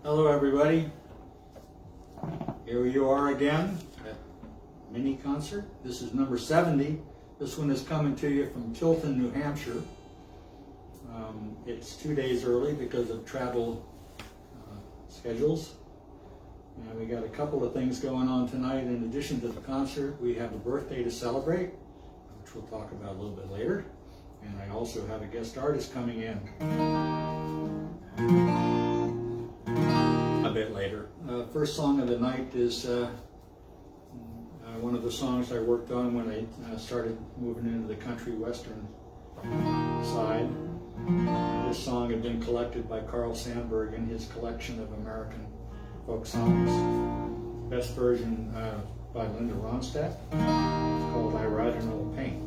Hello everybody, here you are again at mini concert. This is number 70. This one is coming to you from Tilton, New Hampshire. It's 2 days early because of travel schedules. And we got a couple of things going on tonight. In addition to the concert, we have a birthday to celebrate, which we'll talk about a little bit later. And I also have a guest artist coming in a bit later. First song of the night is one of the songs I worked on when I started moving into the country western side. This song had been collected by Carl Sandburg in his collection of American folk songs. Best version by Linda Ronstadt. It's called I Ride an Old Paint.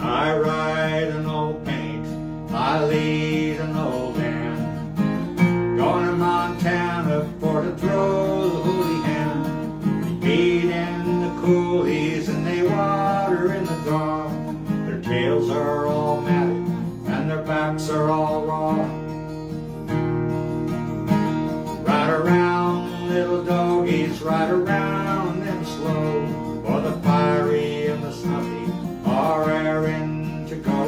I ride an old paint, I lead an old man, going to Montana for to throw the holy hand. They feed in the coolies and they water in the draw. Their tails are all matted and their backs are all raw. Ride around, little doggies, ride around them slow, for the fiery and the snuffy are raring to go.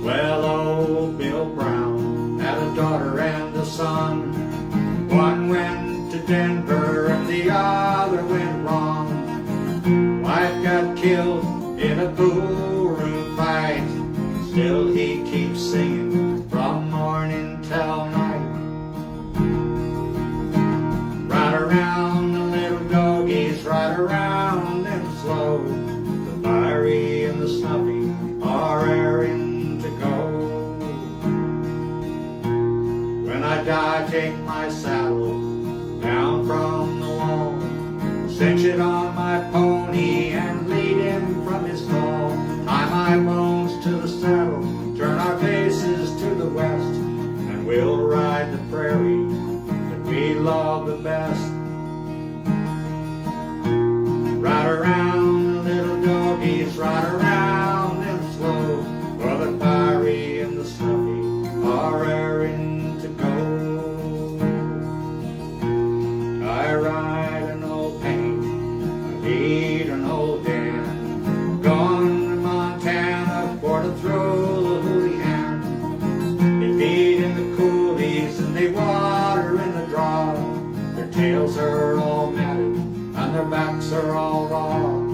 Well, old Bill Brown had a daughter and a son. One went to Denver and the other went wrong. Wife got killed in a pool room fight. Still he keeps singing from morning till night. Ride around the little doggies, ride around them slow. The fiery and the snuffy are raring to go. When I die, take my saddle down from the wall, cinch it on my pony and lead him from his stall. Tie my bones to the saddle, turn our faces to the west, and we'll ride the prairie that we love the best. Ride around, little doggies, ride around them slow, for the fiery and the snuffy are raring to go. I ride an old paint, I lead an old Dan, gone to Montana for to throw the holy hand. They feed in the coolies and they water in the draw. Their tails are all matted and their backs are all raw.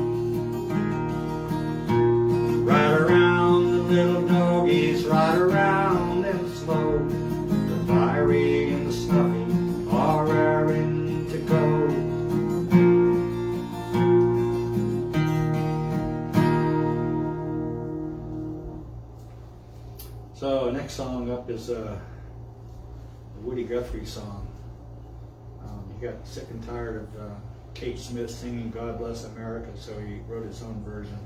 Ride around the little doggies, ride around them slow. The fiery and the snuffy are raring to go. So next song up is a Woody Guthrie song. He got sick and tired of Kate Smith singing God Bless America, so he wrote his own version.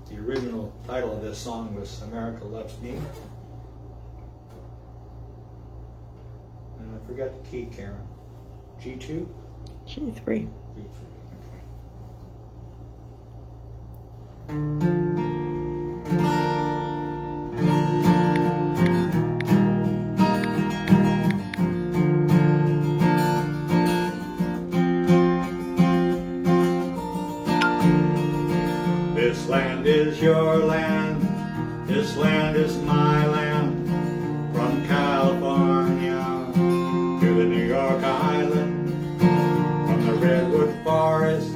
The original title of this song was America Loves Me. And I forgot the key, Karen. G2? G3. G3, This land is your land, this land is my land, from California to the New York Island, from the Redwood Forest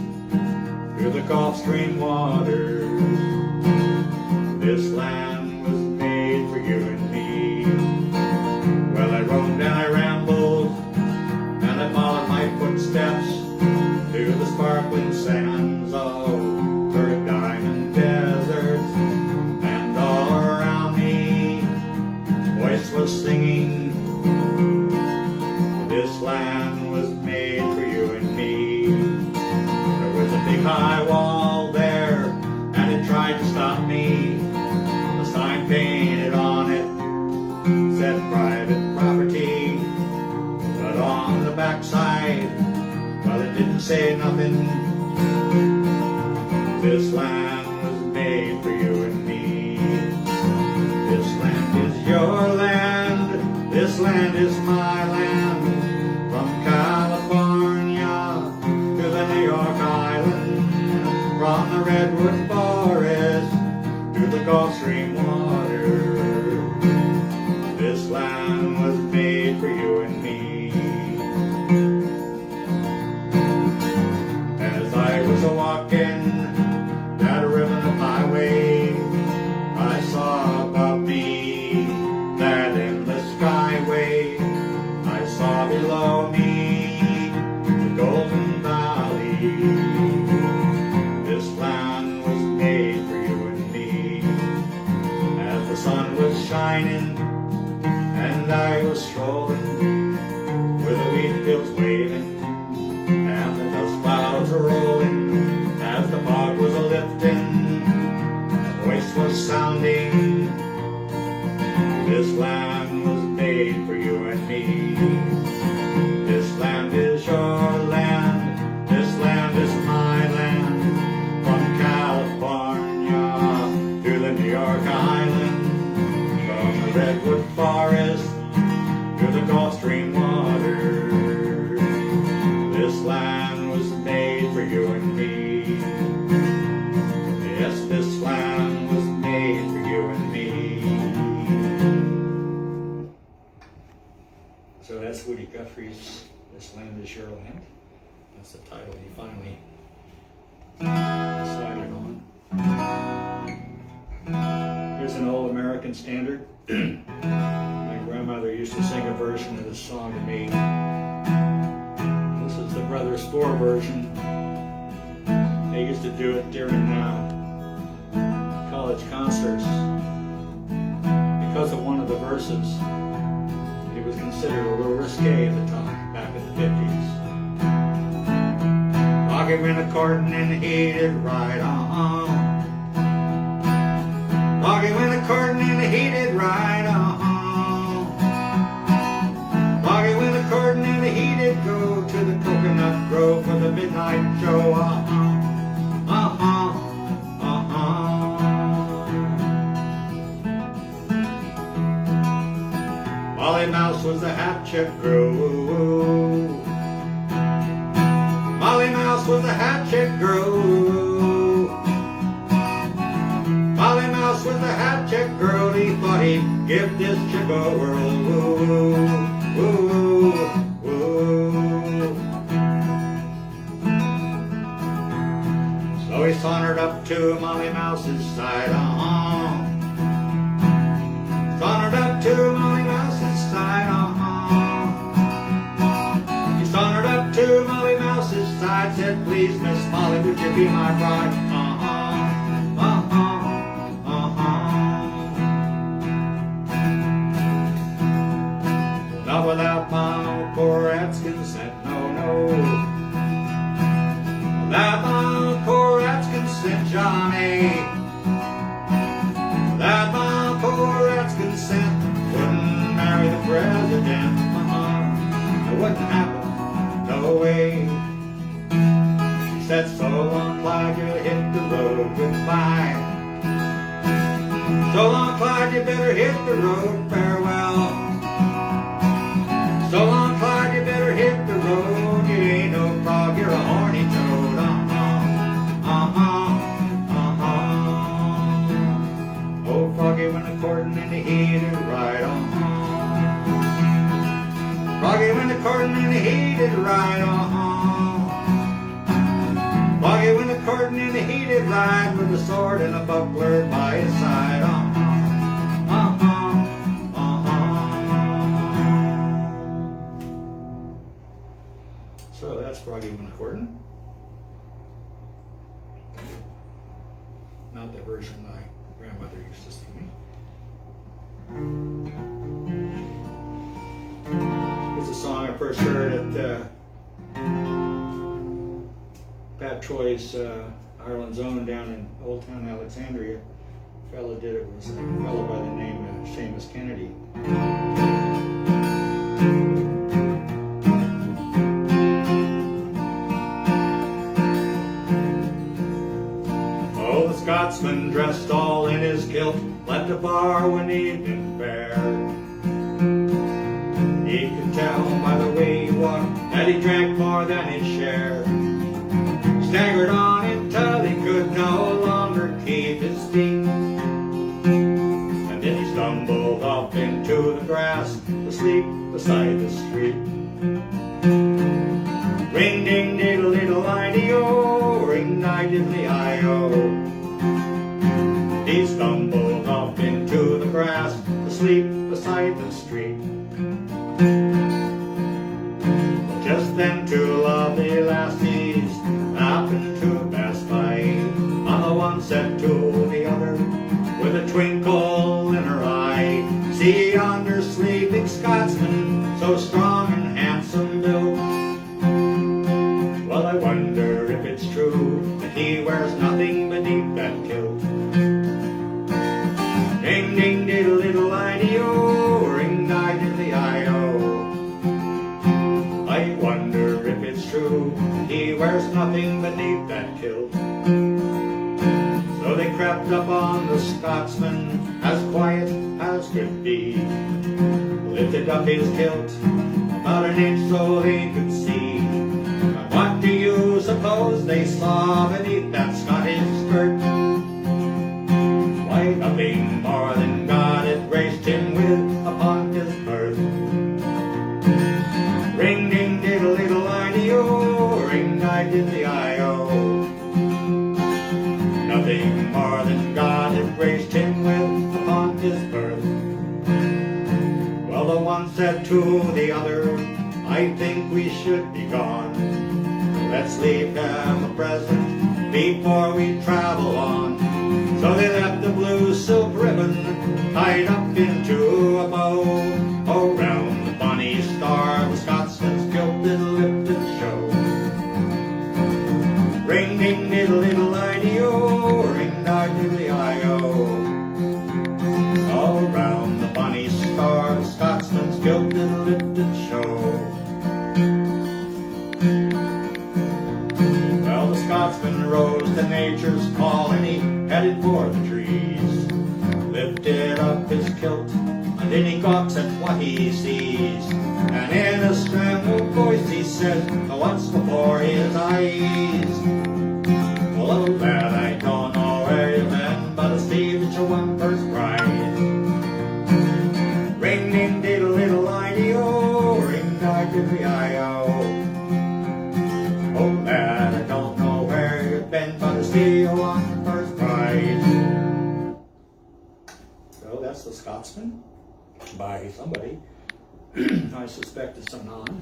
to the Gulf Stream waters. This land was made for you and me. Well, I roamed and I rambled, and I followed my footsteps to the sparkling sands of diamond deserts, and all around me voice was singing, this land was made for you and me. There was a big high wall there and it tried to stop me. The sign painted on it said private property, but on the backside, well, it didn't say nothing. This land was made for you and me. Gulf Stream water. This land was made for you and me. As I was a-walking that ribbon of highway, I saw above me that endless skyway. I saw below me the Golden Valley. This land was made for you and me. As the sun was shining and I was strolling, with the wheat fields waving and the dust clouds were rolling, as the fog was a-lifting, a voice was sounding. This land was made for you and me. This land is your land. This land is my land. From California to the New York Island, from the Redwood Forest to the Gulf Stream water. This land was made for you and me. Yes, this land was made for you and me. So that's Woody Guthrie's This Land Is Your Land. That's the title he finally decided on. Here's an old American standard. My grandmother used to sing a version of this song to me. This is the Brothers Four version. They used to do it during college concerts. Because of one of the verses, it was considered a little risque at the time, back in the 50s. Rocky went a-courting and he did right, Rocky went a-courting and he did right, Rocky went a-courting and he did go to the Coconut Grove for the midnight show, Molly Mouse was a hat-check girl. Molly Mouse was a hat-check girl. Molly Mouse was a hat-check girl. He thought he'd give this chick a whirl. So he sauntered up to Molly Mouse's side. Sauntered up to Molly Mouse's side, He sauntered up to Molly Mouse's side, said, please, Miss Molly, would you be my bride? Not without my poor rat's consent, no. Without my poor rat's consent, Johnny. Without my poor rat's consent, wouldn't marry the president. It wouldn't happen, no way. She said, so long, Clyde, you hit the road, goodbye. So long, Clyde, you better hit the road, farewell. So long, Clyde, you better hit the road. You ain't no frog, you're a horny toad. Oh, Froggy went a-courting and he did right, Froggy went a-courting and he did right, Froggy went a-courting and he did right, with a sword and a buckler by his side, So that's Froggy went a-courting. Not the version my grandmother used to sing me. It's a song I first heard at Pat Troy's Ireland's Own down in Old Town Alexandria. The fellow did it was a fellow by the name of Seamus Kennedy. Oh, the Scotsman, dressed all in his kilt, left the bar one evening fair. He could tell by the way he walked that he drank more than his share. Staggered on until he could no longer keep his feet. diddly-I-O. He stumbled off into the grass to sleep beside the street. Just then two lovely lassies happened to pass by, and the one said to the other with a twinkle in her eye, "See yonder sleeping Scotsman, so strong and handsome built. Well, I wonder if it's true that he wears nothing beneath that kilt." Ding ding diddle diddle I-D-O, ring di diddly I-O. I wonder if it's true he wears nothing beneath that kilt. So they crept up on the Scotsman as quiet as could be, lifted up his kilt about an inch so they could see. And what do you suppose they saw beneath that Scottish skirt? Why, nothing more than God had graced him with upon his birth. Ring ding diddle diddle I-D-O, ring di diddly I-O. Nothing more than God had graced him with upon his birth. Well, the one said to the other, "I think we should be gone. Let's leave him a present before we travel on." So they left the blue silk ribbon tied up into a bow. Around the bonny star the Scotsman's gilded lip did show. Ring ding diddle diddle I-D-O, ring di diddly I-O. All round the bonny star the Scotsman's gilded lip did show. Well, the Scotsman rose to nature's call and he headed for the trees. Lifted up his kilt and then he gawks at what he sees. And in a scrambled voice he said, once before his eyes, "Well, oh lad, I don't know where you've been, but I see that you won first prize." Ring ding diddle diddle I-D-O, ring di diddly I-O. "Oh lad, I don't know where you've been, but I see you won first prize." So that's the Scotsman by somebody. I suspect it's a non.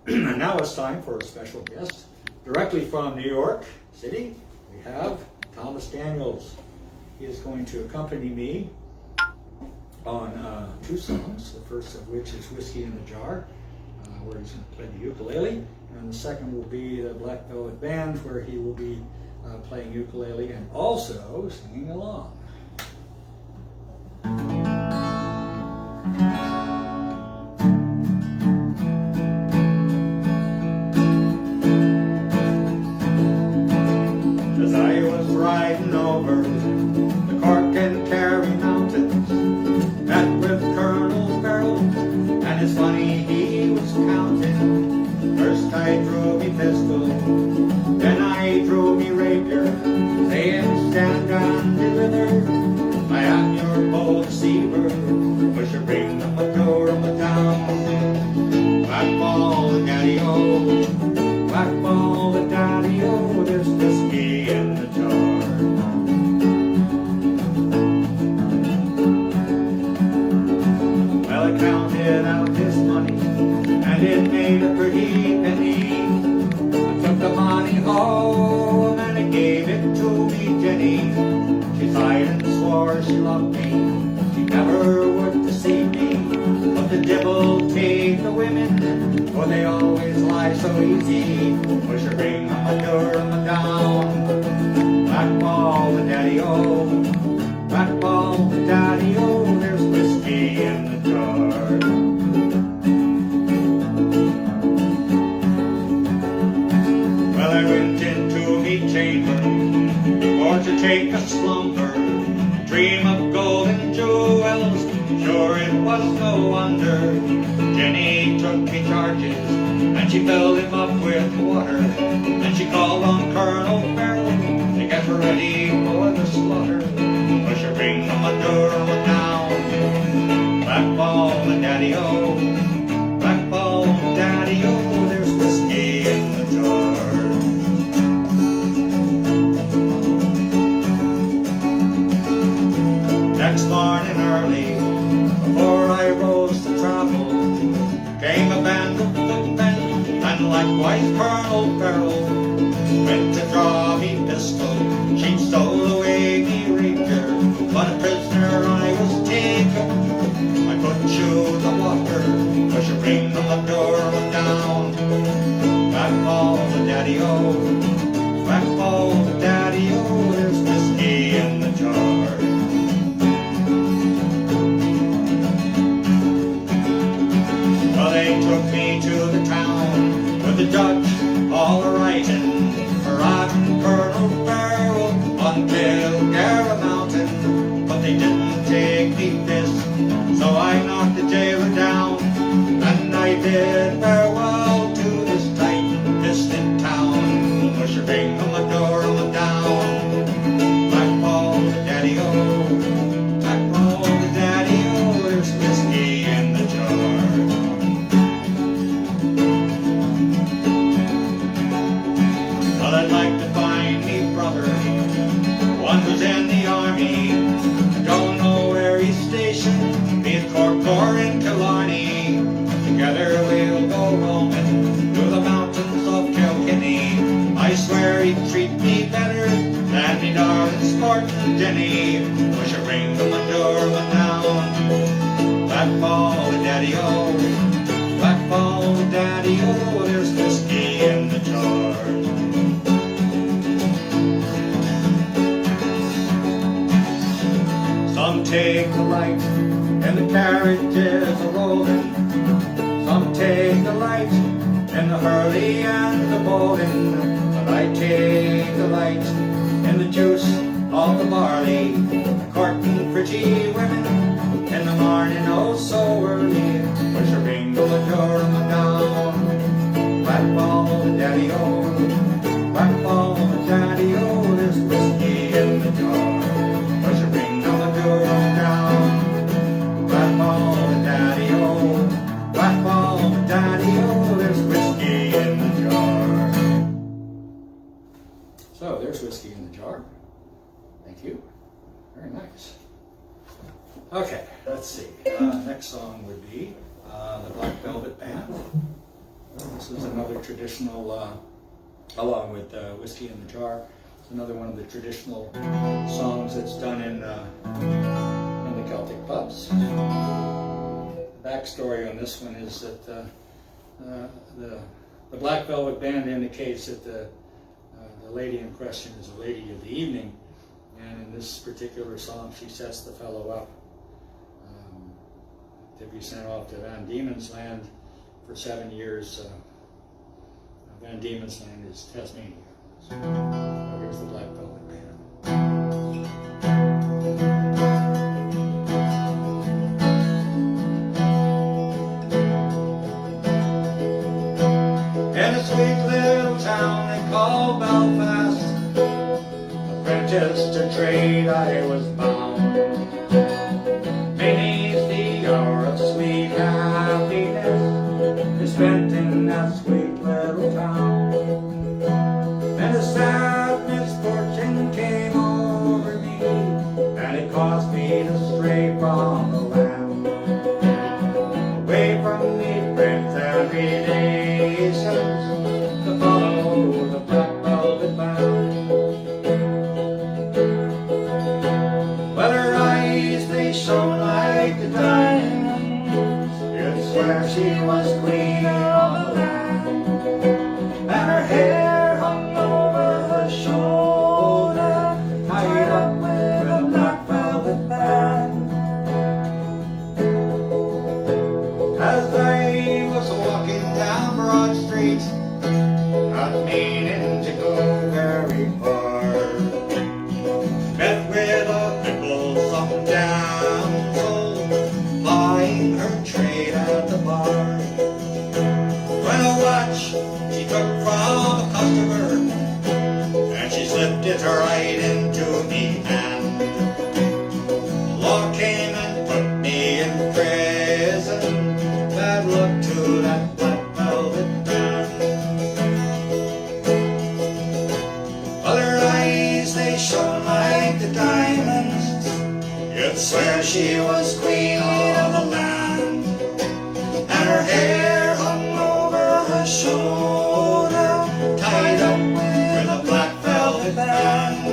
And now it's time for a special guest. Directly from New York City, we have Thomas Daniels. He is going to accompany me on two songs, the first of which is Whiskey in a Jar, where he's going to play the ukulele, and the second will be the Black Velvet Band, where he will be playing ukulele and also singing along. As I was riding over the Cork and Kerry mountains, met with Colonel Farrell, and it's funny he was counting. First I drew me pistol, then I drew me rapier, saying stand and deliver. I am your bold deceiver, push a ring on my door on my town. Whack ball the daddy-o, whack ball the daddy-o, there's whiskey in the jar. Well, I counted out this money, and it made a pretty penny. I took the money home, and I gave it to me Jenny. She sighed and swore she loved me, she never would deceive me. But the devil take the women, for they always lie so easy. Push a ring on my door on my down. Black ball the daddy-o, black ball the daddy-o, there's whiskey in the jar. Well, I went into me chamber for to take a slumber, dream of gold and jewels, sure it was no wonder. Jenny took me charges, and she filled him up with water. Then she called on Colonel Farrell to get ready for the slaughter. Push a ring on my door on the town. Black ball the daddy-o, black ball the daddy-o, there's whiskey in the jar. darling sporting Jenny, push a ring from my door went down. Blackball with Daddy-O, blackball with Daddy-O, there's whiskey in the jar. Some take the light and the carriage is a-rolling. Some take the light and the hurley and the bowling. But I take the light and the juice of the barley, courting pretty women in the morning oh so early. Push a ring on the door of my down. Blackball with Daddy-O, blackball with Daddy-O, there's whiskey in the jar. Push a ring on the door of my down. Blackball with Daddy-O, blackball with Daddy-O, there's whiskey in the jar. So there's whiskey in the jar. Thank you. Very nice. Okay, let's see. Next song would be the Black Velvet Band. This is another traditional, along with Whiskey in the Jar, it's another one of the traditional songs that's done in the Celtic pubs. The backstory on this one is that the Black Velvet Band indicates that the lady in question is a lady of the evening, and in this particular song she sets the fellow up to be sent off to Van Diemen's Land for 7 years. Van Diemen's Land is Tasmania. So here's the Black Velvet Band. In a sweet little town they call Belfast, apprentice to trade I was bound. Beneath the hour of sweet happiness is spent in that sweet little town. And a sad misfortune came over me, and it caused me to stray from the land, away from me friends and relations, to follow the Black Velvet Band. Well, her eyes, they shone like the diamonds, you'd swear she was queen of the land. And her hair hung over her shoulder, tied up with a black velvet band. As I was walking down Broad Street, not meaning to go very far, met with a picklesome damsel plying her trade at the bar. When a watch she took from a customer, and she slipped it right into me hand. The law came and put me in prison. Bad luck to that Black Velvet Band. Well, her eyes, they shone like the diamonds, you'd swear she was queen of the land. And her hair hung over her shoulder, tied up with a black velvet band.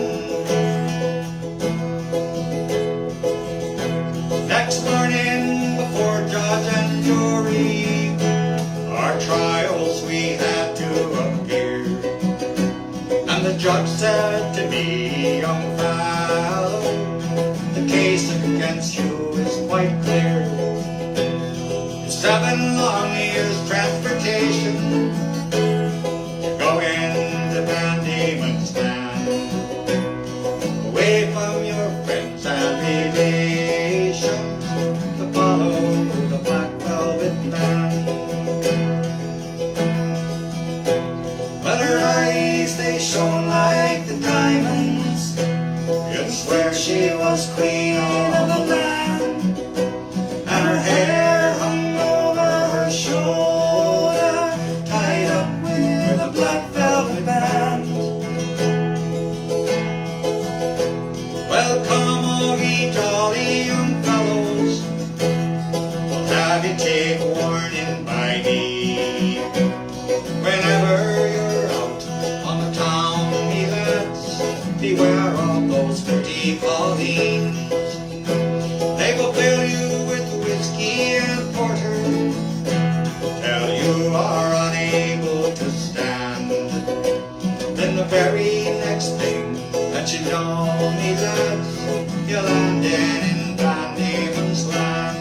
Next morning, before judge and jury, our trials we had to appear. And the judge said to me, young fellow, the case against you is quite clear. 7 long years transportation to go into Van Diemen's Land, away from your friends and relations, to follow the Black Velvet Band. But her eyes, they shone like the diamonds, you'd swear she was queen of the land. And her hair hung over her shoulder, tied up with a black velvet band. Well, come all ye jolly young fellows, we'll have you take warning by me. Whenever you're out on the town, me lads, beware of those 50 Pauline. They will fill you with whiskey and porter till you are unable to stand. Then the very next thing that you know, me lads, you're landing in Van Diemen's Land.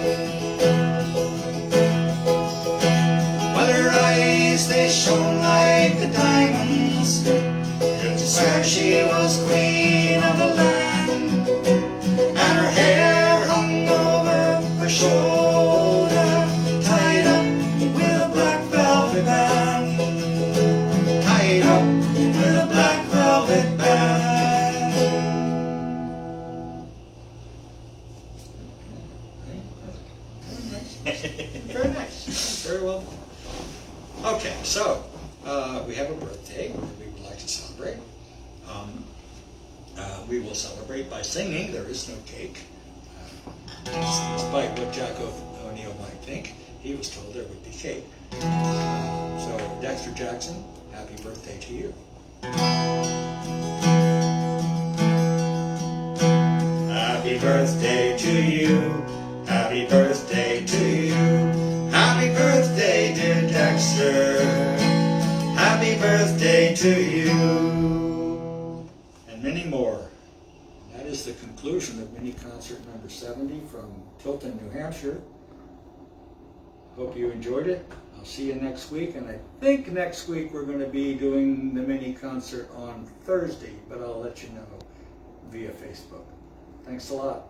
Well, her eyes, they shone like the diamonds. You swear she was queen of the land. And her hair hung over her shoulder, tied up with a black velvet band. Tied up with a black velvet band. Very nice. Very well. Okay, so we have a birthday that we would like to celebrate. We will celebrate by singing. There is no cake. Despite what Jack O'Neill might think, he was told there would be cake. So Dexter Jackson, happy birthday to you. Happy birthday to you. Happy birthday to you. Happy birthday, dear Dexter. Happy birthday to you. And many more. That is the conclusion of mini concert number 70 from Tilton, New Hampshire. Hope you enjoyed it. I'll see you next week, and I think next week we're going to be doing the mini concert on Thursday, but I'll let you know via Facebook. Thanks a lot.